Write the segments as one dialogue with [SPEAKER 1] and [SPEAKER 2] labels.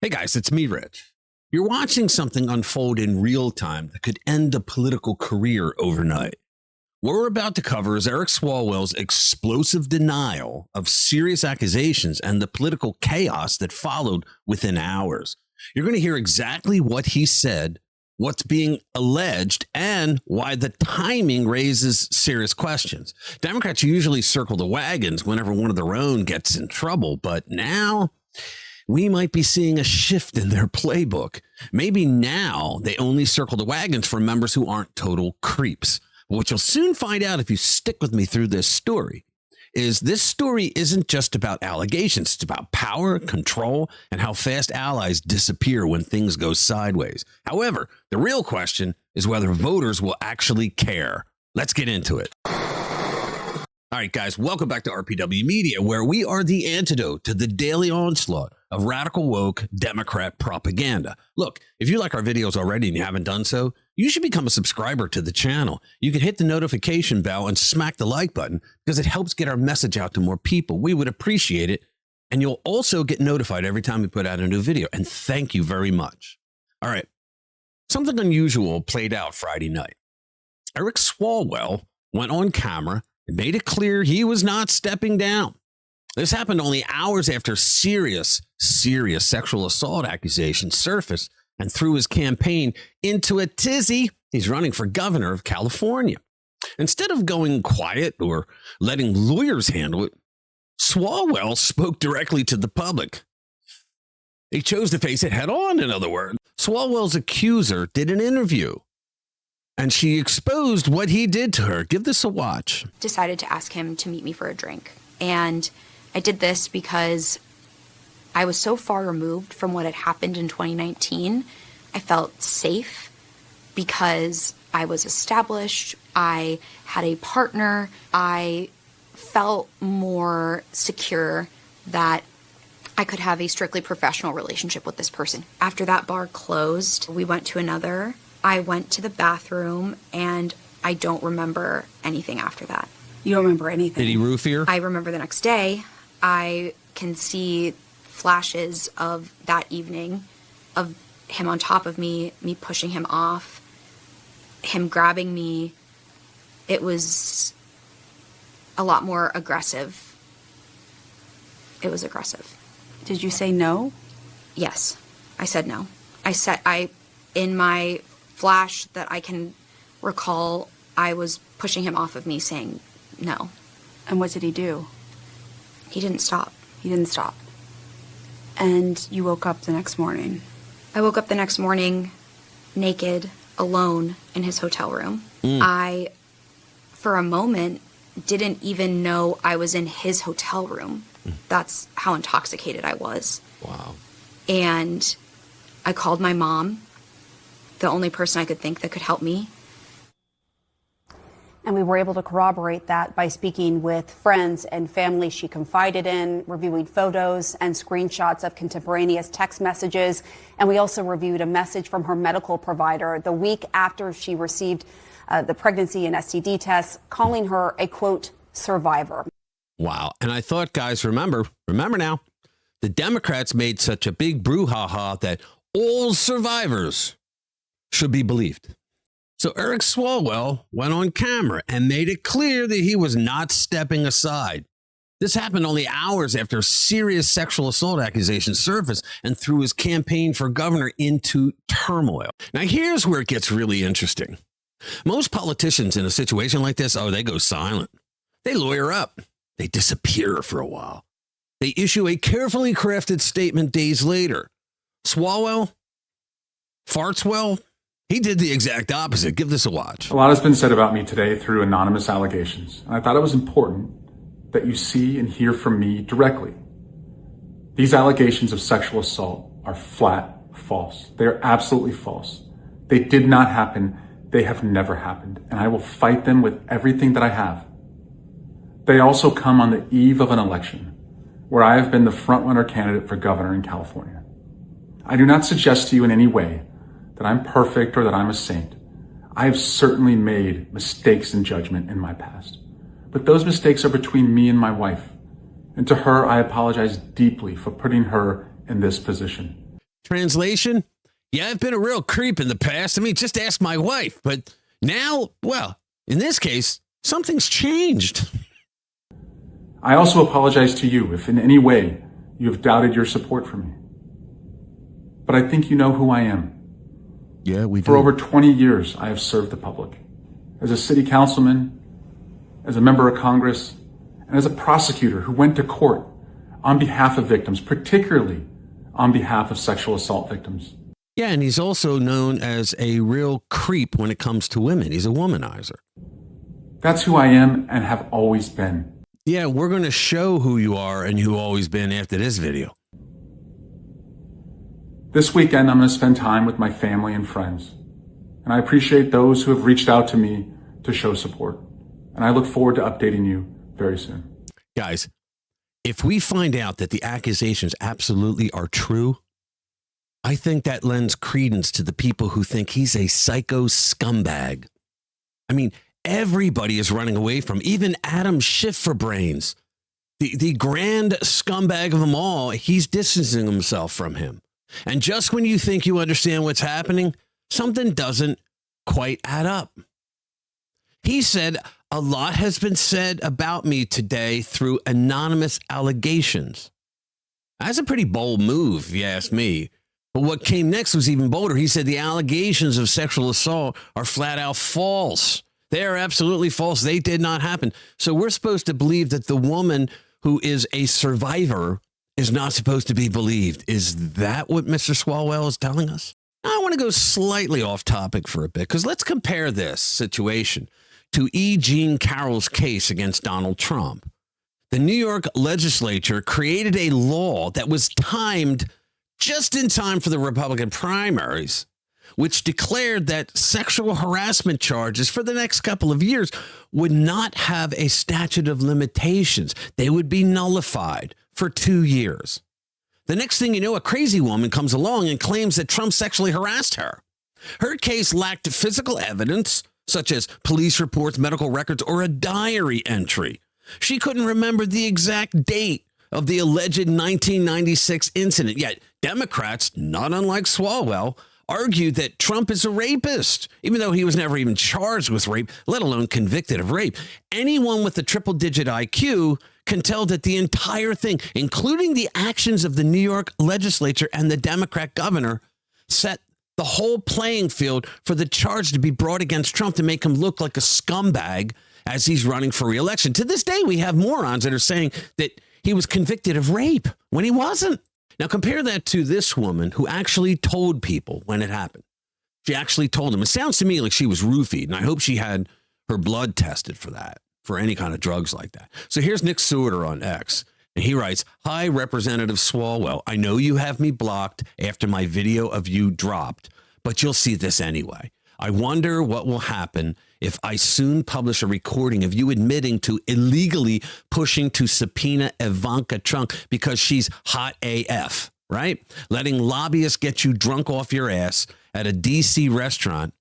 [SPEAKER 1] Hey guys, it's me, Rich. You're watching something unfold in real time that could end a political career overnight. What we're about to cover is Eric Swalwell's explosive denial of serious accusations and the political chaos that followed within hours. You're going to hear exactly what he said, what's being alleged, and why the timing raises serious questions. Democrats usually circle the wagons whenever one of their own gets in trouble, but now we might be seeing a shift in their playbook. Maybe now they only circle the wagons for members who aren't total creeps. What you'll soon find out if you stick with me through this story is this story isn't just about allegations. It's about power, control, and how fast allies disappear when things go sideways. However, the real question is whether voters will actually care. Let's get into it. All right, guys, welcome back to RPW Media, where we are the antidote to the daily onslaught of radical woke Democrat propaganda. Look, if you like our videos already and you haven't done so, you should become a subscriber to the channel. You can hit the notification bell and smack the like button because it helps get our message out to more people. We would appreciate it. And you'll also get notified every time we put out a new video. And thank you very much. All right. Something unusual played out Friday night. Eric Swalwell went on camera and made it clear he was not stepping down. This happened only hours after serious sexual assault accusations surfaced and threw his campaign into a tizzy. He's running for governor of California. Instead of going quiet or letting lawyers handle it, Swalwell spoke directly to the public. He chose to face it head on, in other words. Swalwell's accuser did an interview, and she exposed what he did to her. Give this a watch.
[SPEAKER 2] Decided to ask him to meet me for a drink. And I did this because I was so far removed from what had happened in 2019. I felt safe because I was established. I had a partner. I felt more secure that I could have a strictly professional relationship with this person. After that bar closed, we went to another. I went to the bathroom and I don't remember anything after that.
[SPEAKER 3] You don't remember anything?
[SPEAKER 1] Did he roofie her?
[SPEAKER 2] I remember the next day. I can see flashes of that evening of him on top of me pushing him off, him grabbing me. It was a lot more aggressive. It was aggressive.
[SPEAKER 3] Did you say no?
[SPEAKER 2] Yes, I said no. In my flash that I can recall, I was pushing him off of me saying no.
[SPEAKER 3] And what did he do?
[SPEAKER 2] He didn't stop.
[SPEAKER 3] He didn't stop. And you woke up the next morning.
[SPEAKER 2] I woke up the next morning naked, alone in his hotel room. I, for a moment, didn't even know I was in his hotel room. That's how intoxicated I was.
[SPEAKER 1] Wow.
[SPEAKER 2] And I called my mom, the only person I could think that could help me.
[SPEAKER 4] And we were able to corroborate that by speaking with friends and family she confided in, reviewing photos and screenshots of contemporaneous text messages. And we also reviewed a message from her medical provider the week after she received the pregnancy and STD tests, calling her a, quote, survivor.
[SPEAKER 1] Wow. And I thought, guys, remember now, the Democrats made such a big brouhaha that all survivors should be believed. So Eric Swalwell went on camera and made it clear that he was not stepping aside. This happened only hours after serious sexual assault accusations surfaced and threw his campaign for governor into turmoil. Now, here's where it gets really interesting. Most politicians in a situation like this, they go silent. They lawyer up. They disappear for a while. They issue a carefully crafted statement days later. Swalwell, Fartswell, he did the exact opposite. Give this a watch.
[SPEAKER 5] A lot has been said about me today through anonymous allegations, and I thought it was important that you see and hear from me directly. These allegations of sexual assault are flat false. They are absolutely false. They did not happen. They have never happened, and I will fight them with everything that I have. They also come on the eve of an election where I have been the frontrunner candidate for governor in California. I do not suggest to you in any way that I'm perfect or that I'm a saint. I have certainly made mistakes in judgment in my past, but those mistakes are between me and my wife. And to her, I apologize deeply for putting her in this position.
[SPEAKER 1] Translation? Yeah, I've been a real creep in the past. I mean, just ask my wife. But now, well, in this case, something's changed.
[SPEAKER 5] I also apologize to you if in any way you have doubted your support for me. But I think you know who I am.
[SPEAKER 1] Yeah, we do.
[SPEAKER 5] For over 20 years, I have served the public. As a city councilman, as a member of Congress, and as a prosecutor who went to court on behalf of victims, particularly on behalf of sexual assault victims.
[SPEAKER 1] Yeah, and he's also known as a real creep when it comes to women. He's a womanizer.
[SPEAKER 5] That's who I am and have always been.
[SPEAKER 1] Yeah, we're going to show who you are and who always been after this video.
[SPEAKER 5] This weekend, I'm going to spend time with my family and friends. And I appreciate those who have reached out to me to show support. And I look forward to updating you very soon.
[SPEAKER 1] Guys, if we find out that the accusations absolutely are true, I think that lends credence to the people who think he's a psycho scumbag. I mean, everybody is running away from, even Adam Schiff for brains. The grand scumbag of them all, he's distancing himself from him. And just when you think you understand what's happening, something doesn't quite add up. He said, a lot has been said about me today through anonymous allegations. That's a pretty bold move, if you ask me. But what came next was even bolder. He said the allegations of sexual assault are flat out false. They are absolutely false. They did not happen. So we're supposed to believe that the woman who is a survivor is not supposed to be believed. Is that what Mr. Swalwell is telling us? I want to go slightly off topic for a bit, because let's compare this situation to E. Jean Carroll's case against Donald Trump. The New York legislature created a law that was timed just in time for the Republican primaries, which declared that sexual harassment charges for the next couple of years would not have a statute of limitations. They would be nullified for 2 years. The next thing you know, a crazy woman comes along and claims that Trump sexually harassed her. Her case lacked physical evidence, such as police reports, medical records, or a diary entry. She couldn't remember the exact date of the alleged 1996 incident. Yet Democrats, not unlike Swalwell, argued that Trump is a rapist, even though he was never even charged with rape, let alone convicted of rape. Anyone with a triple-digit IQ can tell that the entire thing, including the actions of the New York legislature and the Democrat governor, set the whole playing field for the charge to be brought against Trump to make him look like a scumbag as he's running for re-election. To this day, we have morons that are saying that he was convicted of rape when he wasn't. Now compare that to this woman who actually told people when it happened. She actually told them. It sounds to me like she was roofied, and I hope she had her blood tested for that, for any kind of drugs like that. So here's Nick Surter on X, and he writes, "Hi, Representative Swalwell. I know you have me blocked after my video of you dropped, but you'll see this anyway. I wonder what will happen if I soon publish a recording of you admitting to illegally pushing to subpoena Ivanka Trump because she's hot AF, right? Letting lobbyists get you drunk off your ass at a DC restaurant,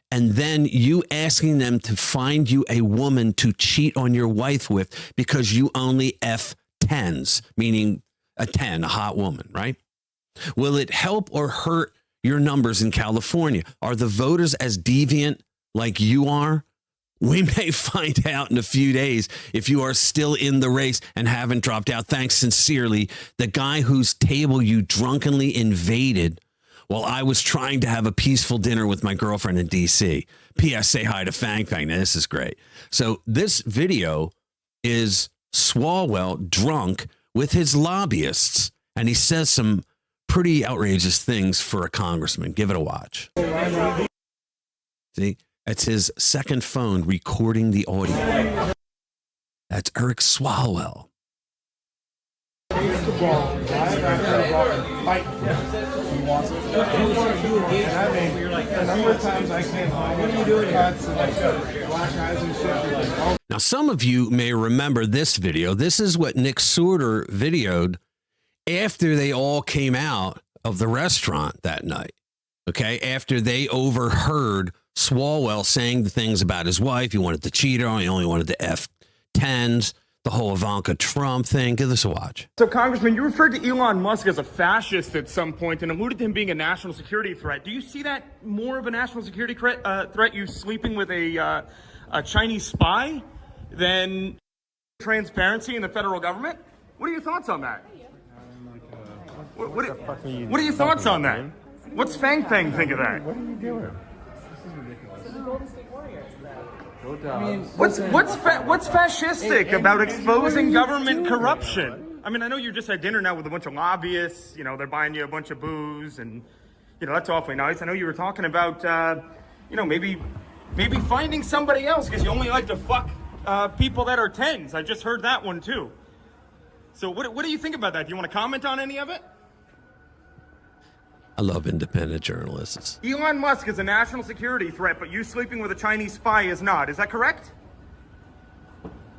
[SPEAKER 1] and then you asking them to find you a woman to cheat on your wife with because you only F10s, meaning a 10, a hot woman, right? Will it help or hurt your numbers in California? Are the voters as deviant like you are? We may find out in a few days if you are still in the race and haven't dropped out. Thanks sincerely, the guy whose table you drunkenly invaded while I was trying to have a peaceful dinner with my girlfriend in DC. P.S. Say hi to Fang Fang. Now, this is great. So this video is Swalwell drunk with his lobbyists, and he says some pretty outrageous things for a congressman. Give it a watch. See, that's his second phone recording the audio. That's Eric Swalwell. Now, some of you may remember this video. This is what Nick Surter videoed after they all came out of the restaurant that night. Okay, after they overheard Swalwell saying the things about his wife. He wanted to cheat her on. He only wanted the F10s, the whole Ivanka Trump thing. Give this a watch.
[SPEAKER 6] So, Congressman, you referred to Elon Musk as a fascist at some point and alluded to him being a national security threat. Do you see that more of a national security threat, you sleeping with a Chinese spy, than transparency in the federal government? What are your thoughts on that? What are your thoughts on that? What's Fang Fang think of that?
[SPEAKER 7] What are you doing?
[SPEAKER 6] I mean, what's fascistic about exposing government corruption? I mean, I know you're just at dinner now with a bunch of lobbyists. You know, they're buying you a bunch of booze, and you know that's awfully nice. I know you were talking about, maybe finding somebody else because you only like to fuck people that are tens. I just heard that one too. So, what do you think about that? Do you want to comment on any of it?
[SPEAKER 1] I love independent journalists.
[SPEAKER 6] Elon Musk is a national security threat, but you sleeping with a Chinese spy is not. Is that correct?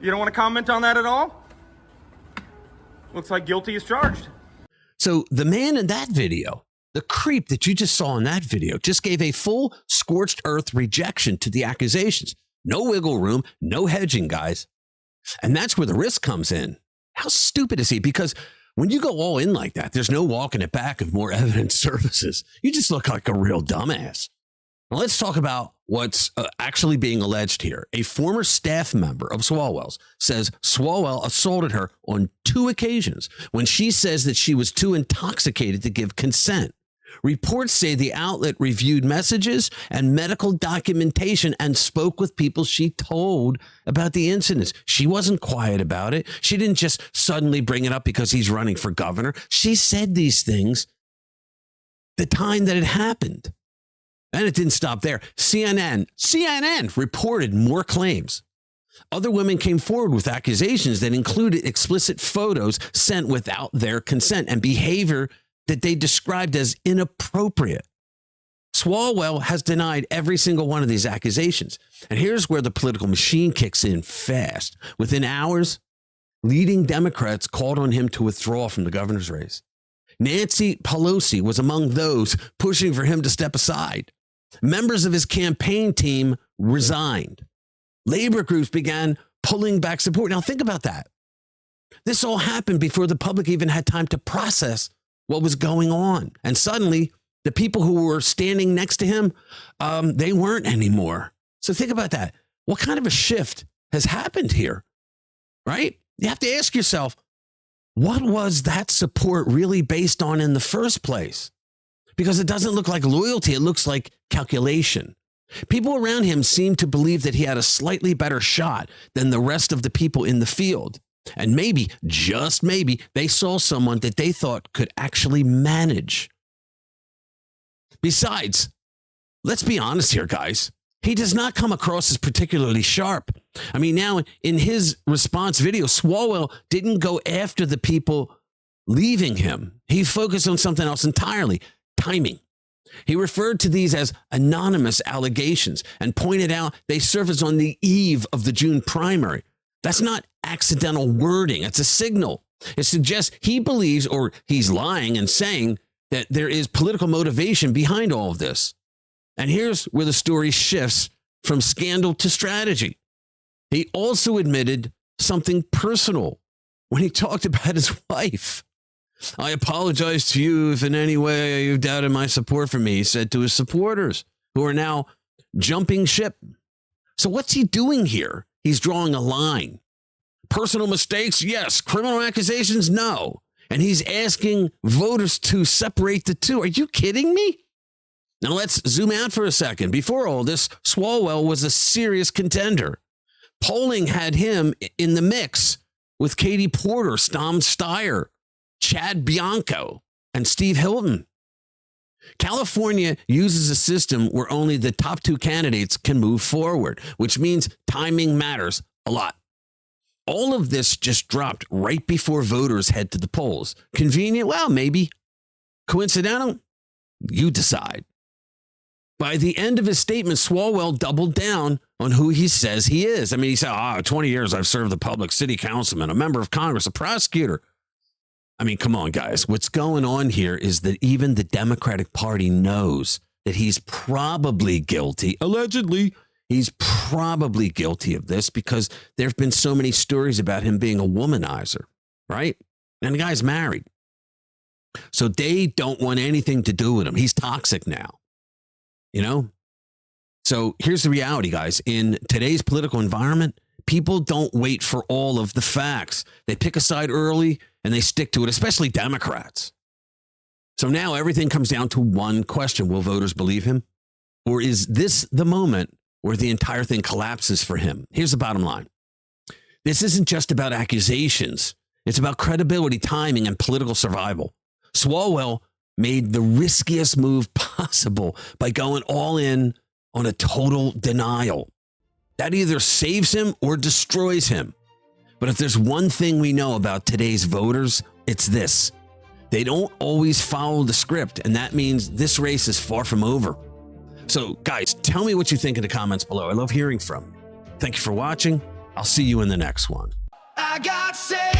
[SPEAKER 6] You don't want to comment on that at all? Looks like guilty as charged.
[SPEAKER 1] So the man in that video, the creep that you just saw in that video, just gave a full scorched earth rejection to the accusations. No wiggle room, no hedging, guys. And that's where the risk comes in. How stupid is he? Because when you go all in like that, there's no walking it back if more evidence surfaces. You just look like a real dumbass. Now let's talk about what's actually being alleged here. A former staff member of Swalwell's says Swalwell assaulted her on 2 occasions when she says that she was too intoxicated to give consent. Reports say the outlet reviewed messages and medical documentation and spoke with people she told about the incidents. She wasn't quiet about it. She didn't just suddenly bring it up because he's running for governor. She said these things the time that it happened. And it didn't stop there. CNN reported more claims. Other women came forward with accusations that included explicit photos sent without their consent and behavior that they described as inappropriate. Swalwell has denied every single one of these accusations. And here's where the political machine kicks in fast. Within hours, leading Democrats called on him to withdraw from the governor's race. Nancy Pelosi was among those pushing for him to step aside. Members of his campaign team resigned. Labor groups began pulling back support. Now think about that. This all happened before the public even had time to process what was going on. And suddenly, the people who were standing next to him, they weren't anymore. So think about that. What kind of a shift has happened here, right? You have to ask yourself, what was that support really based on in the first place? Because it doesn't look like loyalty. It looks like calculation. People around him seemed to believe that he had a slightly better shot than the rest of the people in the field. And maybe, just maybe, they saw someone that they thought could actually manage. Besides, let's be honest here, guys. He does not come across as particularly sharp. I mean, now in his response video, Swalwell didn't go after the people leaving him. He focused on something else entirely, timing. He referred to these as anonymous allegations and pointed out they surfaced on the eve of the June primary. That's not accidental wording. It's a signal. It suggests he believes, or he's lying and saying, that there is political motivation behind all of this. And here's where the story shifts from scandal to strategy. He also admitted something personal when he talked about his wife. I apologize to you if in any way you've doubted my support for me, he said to his supporters, who are now jumping ship. So what's he doing here? He's drawing a line. Personal mistakes, yes. Criminal accusations, no. And he's asking voters to separate the two. Are you kidding me? Now let's zoom out for a second. Before all this, Swalwell was a serious contender. Polling had him in the mix with Katie Porter, Tom Steyer, Chad Bianco, and Steve Hilton. California uses a system where only the top 2 candidates can move forward, which means timing matters a lot. All of this just dropped right before voters head to the polls. Convenient? Well, maybe. Coincidental? You decide. By the end of his statement, Swalwell doubled down on who he says he is. I mean, he said, 20 years I've served the public, city councilman, a member of Congress, a prosecutor. I mean, come on, guys. What's going on here is that even the Democratic Party knows that he's probably guilty, allegedly, He's probably guilty of this because there have been so many stories about him being a womanizer, right? And the guy's married. So they don't want anything to do with him. He's toxic now, you know? So here's the reality, guys. In today's political environment, people don't wait for all of the facts. They pick a side early and they stick to it, especially Democrats. So now everything comes down to one question. Will voters believe him? Or is this the moment where the entire thing collapses for him? Here's the bottom line. This isn't just about accusations. It's about credibility, timing, and political survival. Swalwell made the riskiest move possible by going all in on a total denial. That either saves him or destroys him. But if there's one thing we know about today's voters, it's this. They don't always follow the script, and that means this race is far from over. So, guys, tell me what you think in the comments below. I love hearing from you. Thank you for watching. I'll see you in the next one.
[SPEAKER 7] I got saved.